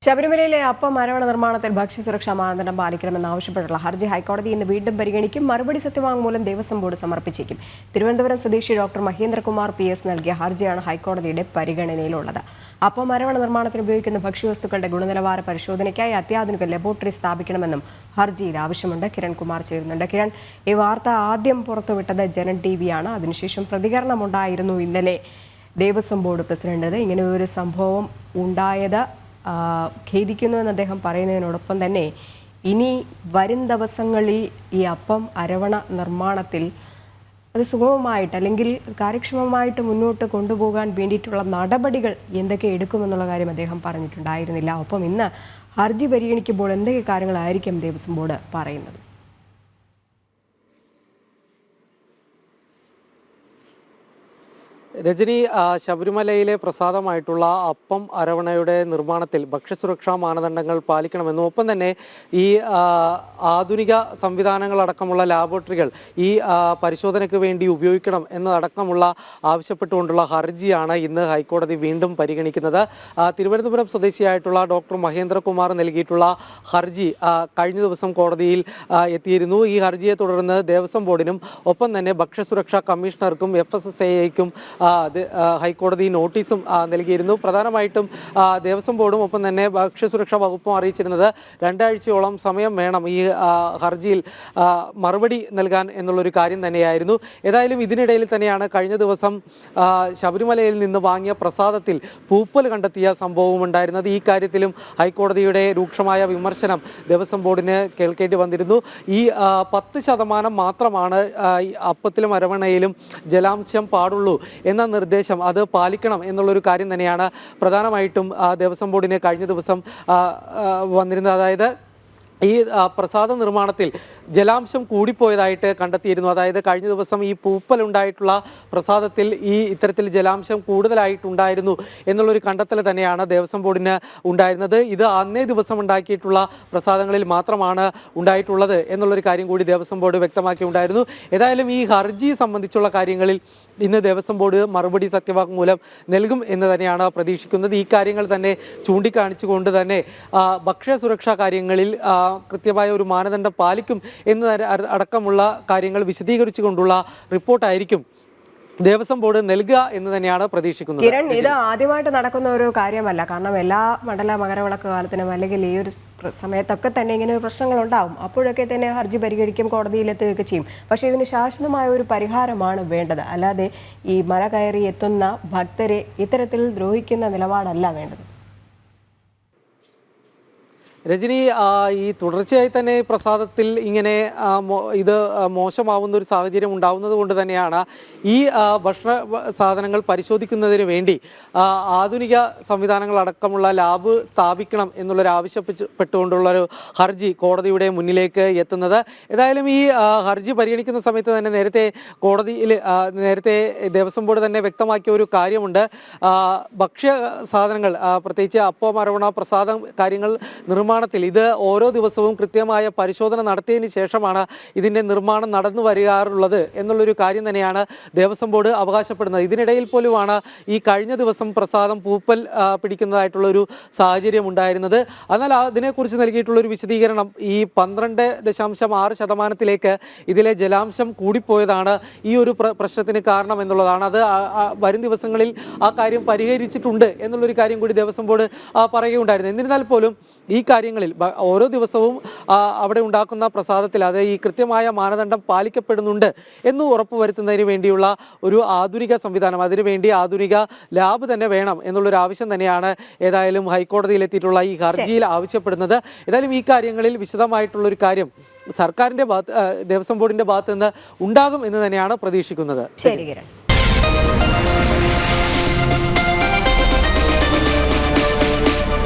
ശബരിമലയിലെ അപ്പം അരവണ നിർമ്മാണത്തിൽ ഭക്ഷ്യസുരക്ഷാ മാനദണ്ഡം പാലിക്കണമെന്നാവശ്യപ്പെട്ടുള്ള ഹർജി ഹൈക്കോടതി ഇന്ന് വീണ്ടും പരിഗണിക്കും. മറുപടി സത്യവാങ്മൂലം ദേവസ്വം ബോർഡ് സമർപ്പിച്ചേക്കും. തിരുവനന്തപുരം സ്വദേശി ഡോക്ടർ മഹേന്ദ്രകുമാർ PS നൽകിയ ഹർജിയാണ് ഹൈക്കോടതിയുടെ പരിഗണനയിലുള്ളത്. അപ്പം അരവണ നിർമ്മാണത്തിന് ഉപയോഗിക്കുന്ന ഭക്ഷ്യവസ്തുക്കളുടെ ഗുണനിലവാര പരിശോധനയ്ക്കായി അത്യാധുനിക ലബോറട്ടറി സ്ഥാപിക്കണമെന്നും ഹർജിയിൽ ആവശ്യമുണ്ട്. കിരൺ കുമാർ ചേരുന്നുണ്ട്. കിരൺ, ഈ വാർത്ത ആദ്യം പുറത്തുവിട്ടത് ജനൻ TV-യാണ്. അതിനുശേഷം പ്രതികരണമുണ്ടായിരുന്നു ഇന്നലെ ദേവസ്വം ബോർഡ് പ്രസിഡന്റ്. ഇങ്ങനെ ഒരു സംഭവം ഉണ്ടായത് ഖേദിക്കുന്നുവെന്ന് അദ്ദേഹം പറയുന്നതിനോടൊപ്പം തന്നെ ഇനി വരും ദിവസങ്ങളിൽ ഈ അപ്പം അരവണ നിർമ്മാണത്തിൽ അത് സുഗമമായിട്ട് അല്ലെങ്കിൽ കാര്യക്ഷമമായിട്ട് മുന്നോട്ട് കൊണ്ടുപോകാൻ വേണ്ടിയിട്ടുള്ള നടപടികൾ എന്തൊക്കെ എടുക്കുമെന്നുള്ള കാര്യം അദ്ദേഹം പറഞ്ഞിട്ടുണ്ടായിരുന്നില്ല. ഒപ്പം ഇന്ന് ഹർജി പരിഗണിക്കുമ്പോൾ എന്തൊക്കെ കാര്യങ്ങളായിരിക്കും ദേവസ്വം ബോർഡ് പറയുന്നത്? രജനി, ശബരിമലയിലെ പ്രസാദമായിട്ടുള്ള അപ്പം അരവണയുടെ നിർമ്മാണത്തിൽ ഭക്ഷ്യസുരക്ഷാ മാനദണ്ഡങ്ങൾ പാലിക്കണമെന്നും ഒപ്പം തന്നെ ഈ ആധുനിക സംവിധാനങ്ങളടക്കമുള്ള ലാബോറട്ടറികൾ ഈ പരിശോധനയ്ക്ക് വേണ്ടി ഉപയോഗിക്കണം എന്നതടക്കമുള്ള ആവശ്യപ്പെട്ടുകൊണ്ടുള്ള ഹർജിയാണ് ഇന്ന് ഹൈക്കോടതി വീണ്ടും പരിഗണിക്കുന്നത്. തിരുവനന്തപുരം സ്വദേശിയായിട്ടുള്ള ഡോക്ടർ മഹേന്ദ്രകുമാർ നൽകിയിട്ടുള്ള ഹർജി കഴിഞ്ഞ ദിവസം കോടതിയിൽ എത്തിയിരുന്നു. ഈ ഹർജിയെ തുടർന്ന് ദേവസ്വം ബോർഡിനും ഒപ്പം തന്നെ ഭക്ഷ്യസുരക്ഷാ കമ്മീഷണർക്കും FSSAIക്കും ഹൈക്കോടതി നോട്ടീസും നൽകിയിരുന്നു. പ്രധാനമായിട്ടും ദേവസ്വം ബോർഡും ഒപ്പം തന്നെ ഭക്ഷ്യസുരക്ഷാ വകുപ്പും അറിയിച്ചിരുന്നത് 2 ആഴ്ചയോളം സമയം വേണം ഈ ഹർജിയിൽ മറുപടി നൽകാൻ എന്നുള്ളൊരു കാര്യം തന്നെയായിരുന്നു. ഏതായാലും ഇതിനിടയിൽ തന്നെയാണ് കഴിഞ്ഞ ദിവസം ശബരിമലയിൽ നിന്ന് വാങ്ങിയ പ്രസാദത്തിൽ പൂപ്പൽ കണ്ടെത്തിയ സംഭവവും ഉണ്ടായിരുന്നത്. ഈ കാര്യത്തിലും ഹൈക്കോടതിയുടെ രൂക്ഷമായ വിമർശനം ദേവസ്വം ബോർഡിന് കേൾക്കേണ്ടി വന്നിരുന്നു. ഈ 10% മാത്രമാണ് അപ്പത്തിലും അരവണയിലും ജലാംശം പാടുള്ളൂ എന്ന നിർദ്ദേശം അത് പാലിക്കണം എന്നുള്ളൊരു കാര്യം തന്നെയാണ് പ്രധാനമായിട്ടും ദേവസ്വം ബോർഡിന് കഴിഞ്ഞ ദിവസം വന്നിരുന്നത്. അതായത് ഈ പ്രസാദ നിർമ്മാണത്തിൽ ജലാംശം കൂടിപ്പോയതായിട്ട് കണ്ടെത്തിയിരുന്നു. അതായത് കഴിഞ്ഞ ദിവസം ഈ പൂപ്പലുണ്ടായിട്ടുള്ള പ്രസാദത്തിൽ ഇത്തരത്തിൽ ജലാംശം കൂടുതലായിട്ടുണ്ടായിരുന്നു എന്നുള്ളൊരു കണ്ടെത്തൽ തന്നെയാണ് ദേവസ്വം ബോർഡിന് ഉണ്ടായിരുന്നത്. ഇത് അന്നേ ദിവസം ഉണ്ടാക്കിയിട്ടുള്ള പ്രസാദങ്ങളിൽ മാത്രമാണ് ഉണ്ടായിട്ടുള്ളത് എന്നുള്ളൊരു കാര്യം കൂടി ദേവസ്വം ബോർഡ് വ്യക്തമാക്കിയിട്ടുണ്ടായിരുന്നു. ഏതായാലും ഈ ഹർജി സംബന്ധിച്ചുള്ള കാര്യങ്ങളിൽ ഇന്ന് ദേവസ്വം ബോർഡ് മറുപടി സത്യവാങ്മൂലം നൽകും എന്ന് തന്നെയാണ് പ്രതീക്ഷിക്കുന്നത്. ഈ കാര്യങ്ങൾ തന്നെ ചൂണ്ടിക്കാണിച്ചുകൊണ്ട് തന്നെ ഭക്ഷ്യസുരക്ഷാ കാര്യങ്ങളിൽ കൃത്യമായ ഒരു മാനദണ്ഡം പാലിക്കും എന്ന് അടക്കമുള്ള കാര്യങ്ങൾ വിശദീകരിച്ചുകൊണ്ടുള്ള റിപ്പോർട്ടായിരിക്കും ദേവസ്വം ബോർഡ് നൽകുക എന്ന് തന്നെയാണ് പ്രതീക്ഷിക്കുന്നത്. കിരൺ, ഇത് ആദ്യമായിട്ട് നടക്കുന്ന ഒരു കാര്യമല്ല. കാരണം എല്ലാ മണ്ഡല മകരവിളക്ക് കാലത്തിനും അല്ലെങ്കിൽ ഈ ഒരു സമയത്തൊക്കെ തന്നെ ഇങ്ങനെ പ്രശ്നങ്ങൾ ഉണ്ടാവും. അപ്പോഴൊക്കെ തന്നെ ഹർജി പരിഗണിക്കും, കോടതിയിലെത്തുകയൊക്കെ ചെയ്യും. പക്ഷേ ഇതിന് ശാശ്വതമായ ഒരു പരിഹാരമാണ് വേണ്ടത്. അല്ലാതെ ഈ മല കയറി എത്തുന്ന ഭക്തരെ ഇത്തരത്തിൽ ദ്രോഹിക്കുന്ന നിലപാടല്ല വേണ്ടത്. രജനി, ഈ തുടർച്ചയായി തന്നെ പ്രസാദത്തിൽ ഇങ്ങനെ ഇത് മോശമാവുന്ന ഒരു സാഹചര്യം ഉണ്ടാവുന്നത് കൊണ്ട് തന്നെയാണ് ഈ ഭക്ഷണ സാധനങ്ങൾ പരിശോധിക്കുന്നതിന് വേണ്ടി ആധുനിക സംവിധാനങ്ങൾ അടക്കമുള്ള ലാബ് സ്ഥാപിക്കണം എന്നുള്ളൊരു ആവശ്യപ്പെട്ടുകൊണ്ടുള്ളൊരു ഹർജി കോടതിയുടെ മുന്നിലേക്ക് എത്തുന്നത്. ഏതായാലും ഈ ഹർജി പരിഗണിക്കുന്ന സമയത്ത് തന്നെ നേരത്തെ ദേവസ്വം ബോർഡ് തന്നെ വ്യക്തമാക്കിയ ഒരു കാര്യമുണ്ട്. ഭക്ഷ്യ സാധനങ്ങൾ പ്രത്യേകിച്ച് അപ്പം അരവണ പ്രസാദം കാര്യങ്ങൾ നിർമ്മാണത്തിൽ ഇത് ഓരോ ദിവസവും കൃത്യമായ പരിശോധന നടത്തിയതിന് ശേഷമാണ് ഇതിൻ്റെ നിർമ്മാണം നടന്നു വരികാറുള്ളത് എന്നുള്ളൊരു കാര്യം തന്നെയാണ് ദേവസ്വം ബോർഡ് അവകാശപ്പെടുന്നത്. ഇതിനിടയിൽ പോലുമാണ് ഈ കഴിഞ്ഞ ദിവസം പ്രസാദം പൂപ്പൽ പിടിക്കുന്നതായിട്ടുള്ളൊരു സാഹചര്യം ഉണ്ടായിരുന്നത്. എന്നാൽ അതിനെക്കുറിച്ച് നൽകിയിട്ടുള്ളൊരു വിശദീകരണം ഈ 12.6% ഇതിലെ ജലാംശം കൂടിപ്പോയതാണ് ഈ ഒരു പ്രശ്നത്തിന് കാരണം എന്നുള്ളതാണ്. അത് വരും ദിവസങ്ങളിൽ ആ കാര്യം പരിഹരിച്ചിട്ടുണ്ട് എന്നുള്ളൊരു കാര്യം കൂടി ദേവസ്വം ബോർഡ് പറയുകയുണ്ടായിരുന്നു. എന്നിരുന്നാൽ പോലും ഈ കാര്യങ്ങളിൽ ഓരോ ദിവസവും അവിടെ ഉണ്ടാക്കുന്ന പ്രസാദത്തിൽ അത് ഈ കൃത്യമായ മാനദണ്ഡം പാലിക്കപ്പെടുന്നുണ്ട് എന്ന് ഉറപ്പുവരുത്തുന്നതിന് വേണ്ടിയുള്ള ഒരു ആധുനിക സംവിധാനം, അതിനുവേണ്ടി ആധുനിക ലാബ് തന്നെ വേണം എന്നുള്ളൊരു ആവശ്യം തന്നെയാണ് ഏതായാലും ഹൈക്കോടതിയിലെത്തിയിട്ടുള്ള ഈ ഹർജിയിൽ ആവശ്യപ്പെടുന്നത്. ഏതായാലും ഈ കാര്യങ്ങളിൽ വിശദമായിട്ടുള്ളൊരു കാര്യം സർക്കാരിന്റെ ദേവസ്വം ബോർഡിന്റെ ഭാഗത്ത് നിന്ന് ഉണ്ടാകും എന്ന് തന്നെയാണ് പ്രതീക്ഷിക്കുന്നത്. ശരി കിരൺ.